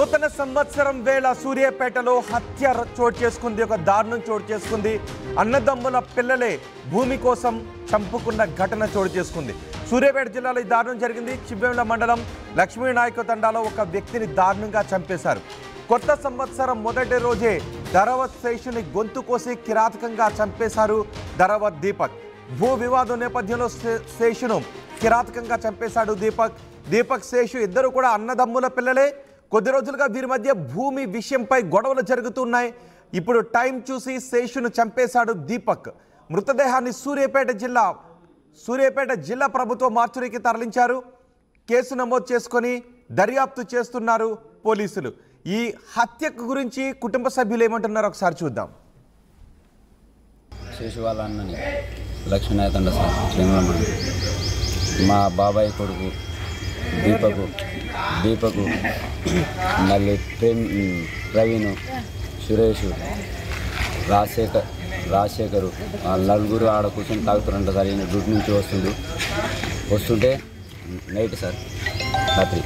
నూతన సంవత్సరం వేళ సూర్యాపేటలో హత్య చోటు చేసుకుంది. ఒక దారుణం చోటు చేసుకుంది. అన్నదమ్ముల పిల్లలే భూమి కోసం చంపుకున్న ఘటన చోటు చేసుకుంది. సూర్యాపేట జిల్లాలో ఈ దారుణం జరిగింది. చివ్వేముల మండలం లక్ష్మీనాయక తండాలో ఒక వ్యక్తిని దారుణంగా చంపేశారు. కొత్త సంవత్సరం మొదటి రోజే ధరవత్ శేషుని గొంతు కోసి కిరాతకంగా చంపేశారు ధరవత్ దీపక్. భూ వివాదం నేపథ్యంలో శేషును కిరాతకంగా చంపేశాడు దీపక్ శేషు ఇద్దరు కూడా అన్నదమ్ముల పిల్లలే. కొద్ది రోజులుగా వీరి మధ్య భూమి విషయంపై గొడవలు జరుగుతున్నాయి. ఇప్పుడు టైం చూసి శేషును చంపేశాడు దీపక్. మృతదేహాన్ని సూర్యాపేట జిల్లా ప్రభుత్వ మార్చురీకి తరలించారు. కేసు నమోదు చేసుకొని దర్యాప్తు చేస్తున్నారు పోలీసులు. ఈ హత్యకు గురించి కుటుంబ సభ్యులు ఏమంటున్నారో ఒకసారి చూద్దాం. శేషు వాళ్ళ అన్నని లక్ష్మీనాయక తండ మా బాబాయ్ కొడుకు దీపకు మళ్ళీ ప్రవీణ్, సురేష్, రాజశేఖరు వాళ్ళ నలుగురు ఆడ కూర్చొని తాగుతారంట సార్. ఈయన డ్యూటీ నుంచి వస్తుంటే నైట్ సార్ రాత్రి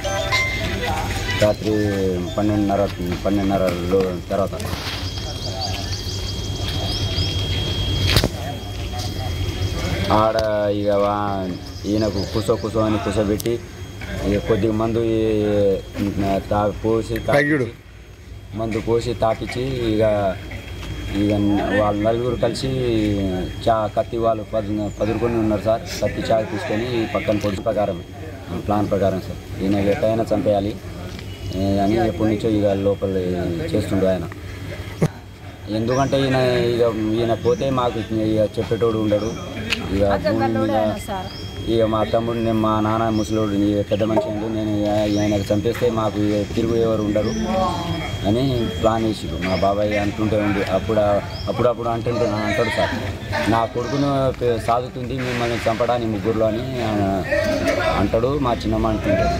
12:30 తర్వాత ఆడ ఇక ఈయనకు కూసో అని కూసోబెట్టి ఇక కొద్దిగా మందు పోసి తాపించి ఇక వాళ్ళ నలుగురు కలిసి కత్తి వాళ్ళు పదురుకొని ఉన్నారు సార్. కత్తి చాకు తీసుకొని పక్కన పొడి ప్లాన్ ప్రకారం సార్ ఈయన ఎట్టయినా చంపేయాలి అని ఎప్పటి నుంచో ఇక లోపల చేస్తుండే ఆయన. ఎందుకంటే ఈయన పోతే మాకు ఇక చెప్పేటోడు ఉండడు. ఇక మా తమ్ముడు మా నాన్న ముసలోడు పెద్ద మనిషి అంటూ నేను ఆయనకు చంపేస్తే మాకు తిరుగు ఎవరు ఉండరు అని ప్లాన్ వేసాడు. మా బాబాయ్ అంటుంటే ఉంది అప్పుడప్పుడు అంటాడు సార్, నా కొడుకును సాగుతుంది మిమ్మల్ని చంపడానికి ముగ్గురులో అని అంటాడు. మా చిన్నమ్మ అంటుంటాడు.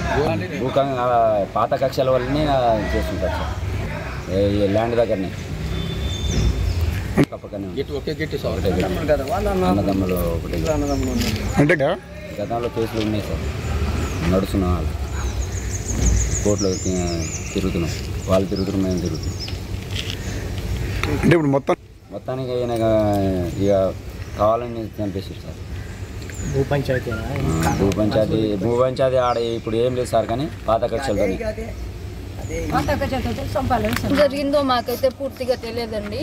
భూకంగా పాత కక్షల వల్లనే చేస్తుంటారు సార్. ఈ ల్యాండ్ దగ్గరనే అన్నదమ్ములు ఒకటి అంటే గతంలో కేసులు ఉన్నాయి సార్. నడుస్తున్నాం, వాళ్ళు కోర్టులో తిరుగుతున్నాం, వాళ్ళు తిరుగుతున్నాం, మేము తిరుగుతున్నాం. అంటే ఇప్పుడు మొత్తానికి అయినా ఇక కావాలని చంపేసారు సార్. భూపంచాయతీ ఆడ ఇప్పుడు ఏం లేదు సార్, కానీ పాత కక్షలతో జరిగిందో మాకైతే పూర్తిగా తెలియదండి.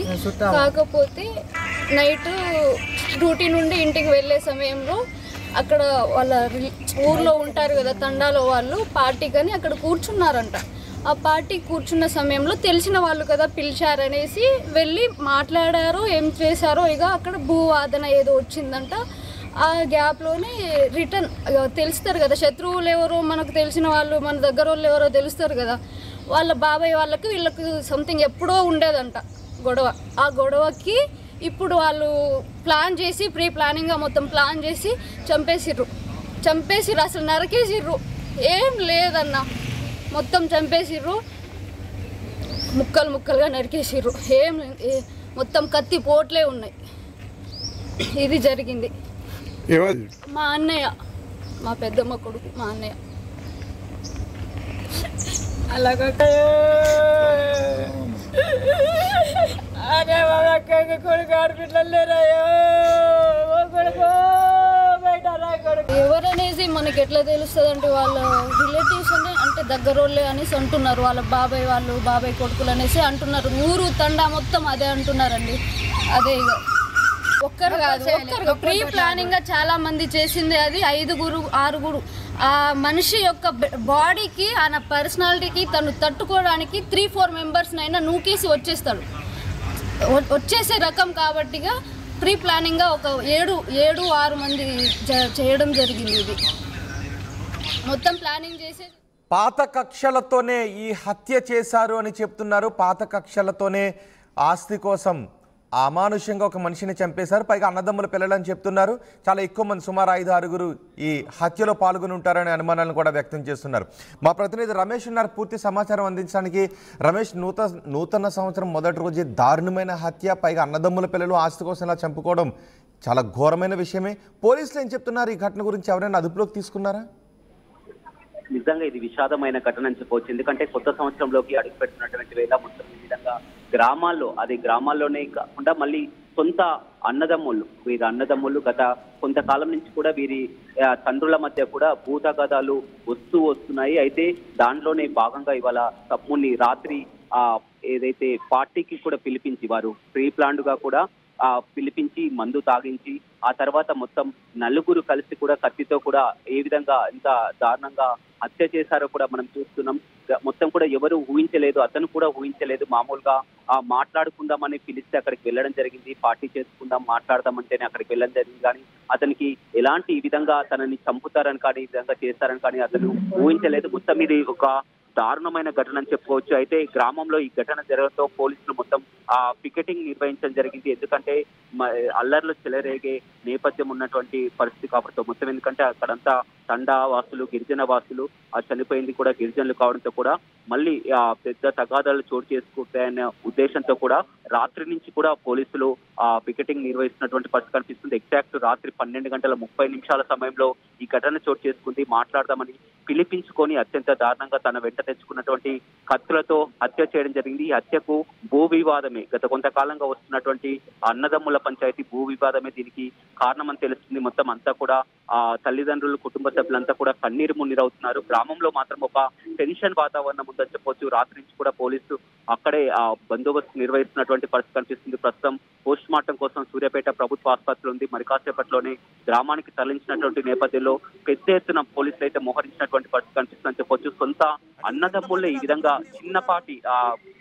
కాకపోతే నైట్ డ్యూటీ నుండి ఇంటికి వెళ్ళే సమయంలో అక్కడ వాళ్ళ ఊర్లో ఉంటారు కదా తండాలో వాళ్ళు పార్టీ కానీ అక్కడ కూర్చున్నారంట. ఆ పార్టీ కూర్చున్న సమయంలో తెలిసిన వాళ్ళు కదా పిలిచారనేసి వెళ్ళి మాట్లాడారు. ఏం చేశారో ఇక అక్కడ భూవాదన ఏదో వచ్చిందంట. ఆ గ్యాప్లోనే రిటర్న్ తెలుస్తారు కదా, శత్రువులు ఎవరో మనకు తెలిసిన వాళ్ళు, మన దగ్గర వాళ్ళు ఎవరో తెలుస్తారు కదా. వాళ్ళ బాబాయ్ వాళ్ళకి వీళ్ళకి సంథింగ్ ఎప్పుడో ఉండేదంట గొడవ. ఆ గొడవకి ఇప్పుడు వాళ్ళు ప్లాన్ చేసి ప్రీ ప్లానింగ్గా మొత్తం ప్లాన్ చేసి చంపేసిర్రు. అసలు నరకేసిర్రు. ఏం లేదన్న, మొత్తం చంపేసిర్రు, ముక్కలుగా నరికేసిర్రు. మొత్తం కత్తి పోట్లే ఉన్నాయి. ఇది జరిగింది. మా అన్నయ్య, మా పెద్దమ్మ కొడుకు, మా అన్నయ్య. అలాగే అదే కొడుకు ఆడపిల్లలు లేరాయో ఎవరనేసి మనకి ఎట్లా తెలుస్తుంది అంటే వాళ్ళ రిలేటివ్స్ అంటే దగ్గర వాళ్ళే అనేసి అంటున్నారు. వాళ్ళ బాబాయ్ కొడుకులు అనేసి అంటున్నారు. ఊరు తండా మొత్తం అదే అంటున్నారండి. అదే ఇక ఒక్కరు కాదు, ప్రీ ప్లానింగ్ గా చాలా మంది చేసింది అది. 5-6 ఆ మనిషి యొక్క బాడీకి, ఆయన పర్సనాలిటీకి తను తట్టుకోవడానికి 3-4 మెంబర్స్నైనా నూకేసి వచ్చేసే రకం కాబట్టిగా ప్రీ ప్లానింగ్గా ఒక 7-6 మంది చేయడం జరిగింది. ఇది మొత్తం ప్లానింగ్ చేసే పాత కక్షలతోనే ఈ హత్య చేశారు అని చెప్తున్నారు. పాత కక్షలతోనే ఆస్తి కోసం అమానుష్యంగా ఒక మనిషిని చంపేశారు. పైగా అన్నదమ్ముల పిల్లలని చెప్తున్నారు. చాలా ఎక్కువ మంది, సుమారు 5-6 ఈ హత్యలో పాల్గొని ఉంటారనే అనుమానాలను కూడా వ్యక్తం చేస్తున్నారు. మా ప్రతినిధి రమేష్ ఉన్నారు పూర్తి సమాచారం అందించడానికి. రమేష్, నూతన సంవత్సరం మొదటి రోజే దారుణమైన హత్య, పైగా అన్నదమ్ముల పిల్లలు ఆస్తి కోసం ఇలా చంపుకోవడం చాలా ఘోరమైన విషయమే. పోలీసులు ఏం చెప్తున్నారు ఈ ఘటన గురించి? ఎవరైనా అదుపులోకి తీసుకున్నారా? నిజంగా ఇది విషాదమైన ఘటన అని చెప్పవచ్చు. ఎందుకంటే కొత్త సంవత్సరంలోకి అడుగు పెడుతున్నటువంటి వేళ మొత్తం ఈ విధంగా గ్రామాల్లోనే కాకుండా మళ్ళీ సొంత వీరి అన్నదమ్ములు గత కొంతకాలం నుంచి కూడా వీరి తండ్రుల మధ్య కూడా భూతగాథాలు వస్తున్నాయి. అయితే దాంట్లోనే భాగంగా ఇవాళ తమ్ముడిని రాత్రి ఏదైతే పార్టీకి కూడా పిలిపించి వారు ప్రీ ప్లాన్డ్ గా కూడా పిలిపించి మందు తాగించి ఆ తర్వాత మొత్తం నలుగురు కలిసి కూడా కత్తితో కూడా ఏ విధంగా ఇంత దారుణంగా హత్య చేశారో కూడా మనం చూస్తున్నాం. మొత్తం కూడా ఎవరు ఊహించలేదు, అతను కూడా ఊహించలేదు. మామూలుగా మాట్లాడుకుందామని పిలిస్తే అక్కడికి వెళ్ళడం జరిగింది, పార్టీ చేసుకుందాం మాట్లాడదామంటేనే అక్కడికి వెళ్ళడం జరిగింది. కానీ అతనికి ఎలాంటి ఈ విధంగా తనని చంపుతారని కానీ ఈ విధంగా చేస్తారని కానీ అతను ఊహించలేదు. మొత్తం ఇది ఒక దారుణమైన ఘటన అని చెప్పుకోవచ్చు. అయితే గ్రామంలో ఈ ఘటన జరగడంతో పోలీసులు మొత్తం పికెటింగ్ నిర్వహించడం జరిగింది. ఎందుకంటే అల్లర్లు చెలరేగే నేపథ్యం ఉన్నటువంటి పరిస్థితి కావడంతో మొత్తం, ఎందుకంటే అక్కడంతా తండా వాసులు, గిరిజన వాసులు, చనిపోయింది కూడా గిరిజనులు కావడంతో కూడా మళ్ళీ పెద్ద తగాదాలు చోటు చేసుకుంటాయనే ఉద్దేశంతో కూడా రాత్రి నుంచి కూడా పోలీసులు పికెటింగ్ నిర్వహిస్తున్నటువంటి పరిస్థితి కనిపిస్తుంది. ఎగ్జాక్ట్ రాత్రి 12:30 సమయంలో ఈ ఘటన చోటు చేసుకుంది. మాట్లాడదామని పిలిపించుకొని అత్యంత దారుణంగా తన వెంట తెచ్చుకున్నటువంటి కత్తులతో హత్య చేయడం జరిగింది. ఈ హత్యకు భూ వివాదమే, గత కొంతకాలంగా వస్తున్నటువంటి అన్నదమ్ముల పంచాయతీ భూ వివాదమే దీనికి కారణమని తెలుస్తుంది. మొత్తం అంతా కూడా తల్లిదండ్రులు, కుటుంబ సభ్యులంతా కూడా కన్నీరు మున్నీరవుతున్నారు. గ్రామంలో మాత్రం ఒక టెన్షన్ వాతావరణం ఉందని చెప్పొచ్చు. రాత్రి నుంచి కూడా పోలీసులు అక్కడే బందోబస్తు నిర్వహిస్తున్నటువంటి పరిస్థితి కనిపిస్తుంది. ప్రస్తుతం పోస్ట్ మార్టం కోసం సూర్యాపేట ప్రభుత్వ ఆసుపత్రి ఉంది. మరి కాసేపట్లోనే గ్రామానికి తరలించినటువంటి నేపథ్యంలో పెద్ద ఎత్తున పోలీసులు అయితే మోహరించినటువంటి పరిస్థితి కనిపిస్తుందని చెప్పొచ్చు. సొంత అన్నదమ్ముళ్ళే ఈ విధంగా చిన్నపాటి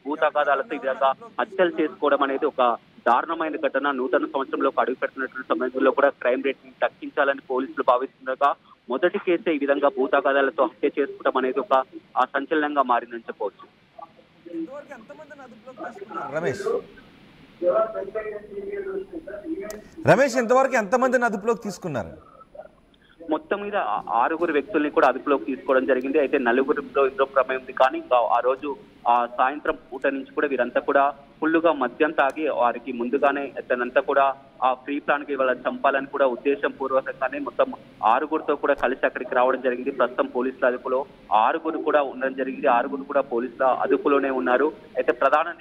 భూతగాదాలతో ఈ విధంగా హత్యలు చేసుకోవడం అనేది ఒక దారుణమైన ఘటన. నూతన సంవత్సరంలోకి అడుగు పెడుతున్నటువంటి సమయంలో కూడా క్రైమ్ రేట్ ని తగ్గించాలని పోలీసులు భావిస్తుండగా మొదటి కేసే ఈ విధంగా భూతగాదాలతో హత్య చేసుకోవడం అనేది ఒక సంచలనంగా మారిందని చెప్పవచ్చు. రమేష్, ఇంతవరకు ఎంతమందిని అదుపులోకి తీసుకున్నారు? మొత్తం మీద 6 వ్యక్తుల్ని కూడా అదుపులోకి తీసుకోవడం జరిగింది. అయితే 4 ఇందులో ప్రమేయం ఉంది. కానీ ఆ రోజు సాయంత్రం పూట నుంచి కూడా వీరంతా కూడా ఫుల్లుగా మద్యం తాగి వారికి ముందుగానే తనంతా కూడా ఫ్రీ ప్లాన్ కి ఇవాళ చంపాలని కూడా ఉద్దేశం పూర్వకంగానే మొత్తం 6 కూడా కలిసి అక్కడికి రావడం జరిగింది. ప్రస్తుతం పోలీసుల అదుపులో 6 కూడా ఉండడం జరిగింది. 6 కూడా పోలీసుల అదుపులోనే ఉన్నారు. అయితే ప్రధాన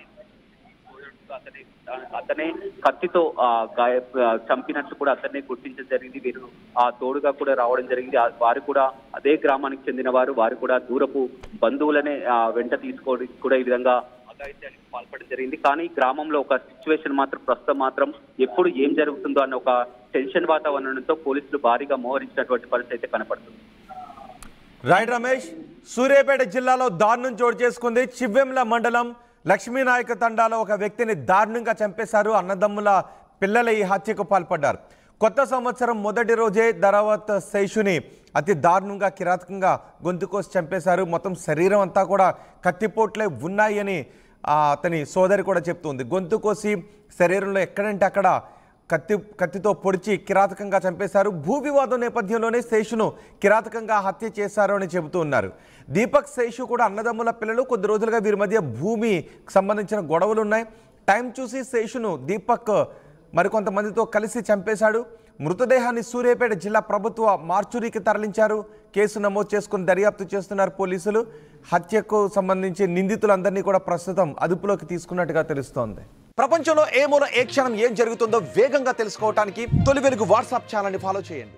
అతనే కత్తితో చంపినట్టు కూడా అతన్నే గుర్తించడం జరిగింది. వీరు తోడుగా కూడా రావడం జరిగింది. వారు కూడా అదే గ్రామానికి చెందిన వారు కూడా దూరపు బంధువులనే వెంట తీసుకోవడానికి కూడా ఈ విధంగా అఘాయిత్యానికి పాల్పడడం జరిగింది. కానీ గ్రామంలో ఒక సిచ్యువేషన్ ప్రస్తుతం మాత్రం ఎప్పుడు ఏం జరుగుతుందో అన్న ఒక టెన్షన్ వాతావరణంతో పోలీసులు భారీగా మోహరించినటువంటి పరిస్థితి అయితే కనపడుతుంది. రైట్ రమేష్, సూర్యాపేట జిల్లాలో దారుణం చోటు చేసుకుంది. చివ్వెంల మండలం లక్ష్మీనాయక తండాలో ఒక వ్యక్తిని దారుణంగా చంపేశారు. అన్నదమ్ముల పిల్లలు ఈ హత్యకు పాల్పడ్డారు. కొత్త సంవత్సరం మొదటి రోజే ధరావత్ శేషుని అతి దారుణంగా కిరాతకంగా గొంతుకోసి చంపేశారు. మొత్తం శరీరం అంతా కూడా కత్తిపోట్లే ఉన్నాయని అతని సోదరి కూడా చెప్తుంది. గొంతుకోసి శరీరంలో ఎక్కడంటే అక్కడ కత్తితో పొడిచి కిరాతకంగా చంపేశారు. భూ వివాదం నేపథ్యంలోనే శేషును కిరాతకంగా హత్య చేశారు అని చెబుతూ ఉన్నారు. దీపక్, శేషు కూడా అన్నదమ్ముల పిల్లలు. కొద్ది రోజులుగా వీరి మధ్య భూమికి సంబంధించిన గొడవలు ఉన్నాయి. టైం చూసి శేషును దీపక్ మరికొంతమందితో కలిసి చంపేశాడు. మృతదేహాన్ని సూర్యాపేట జిల్లా ప్రభుత్వ మార్చురీకి తరలించారు. కేసు నమోదు చేసుకుని దర్యాప్తు చేస్తున్నారు పోలీసులు. హత్యకు సంబంధించి నిందితులందరినీ కూడా ప్రస్తుతం అదుపులోకి తీసుకున్నట్టుగా తెలుస్తోంది. ప్రపంచంలో ఏ మూల ఏ క్షణం ఏం జరుగుతుందో వేగంగా తెలుసుకోవడానికి తొలి వెలుగు వాట్సాప్ ఛానల్ని ఫాలో చేయండి.